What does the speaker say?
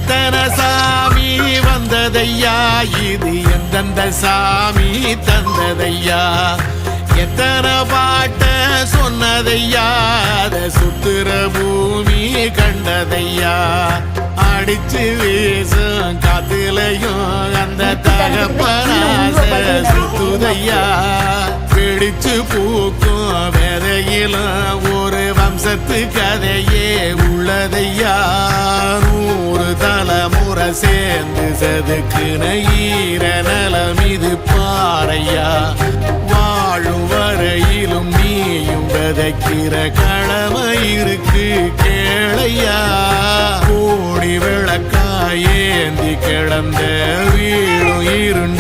எத்தனை சாமி வந்ததையா இது எந்தெந்த சாமி தந்ததையா எத்தனை பாட்ட சொன்னதையா அத சுத்துற பூமி கண்டதையா அடிச்சு வீசும் காத்துலையும் அந்த தகப்பனாச சுத்துதையா பிடிச்சு பூக்கும் வேதையிலும் ஒரு வம்சத்து கதையே உள்ளதையா 100 தலைமுறை சேர்ந்து செதுக்குன ஈர நலம் இது பாறையா வாழும் வரையிலும் நீயும் விதைக்கிற கடமை இருக்கு கேளையா கோடி விளக்காயேந்தி கிடந்த வீடும் இருண்ட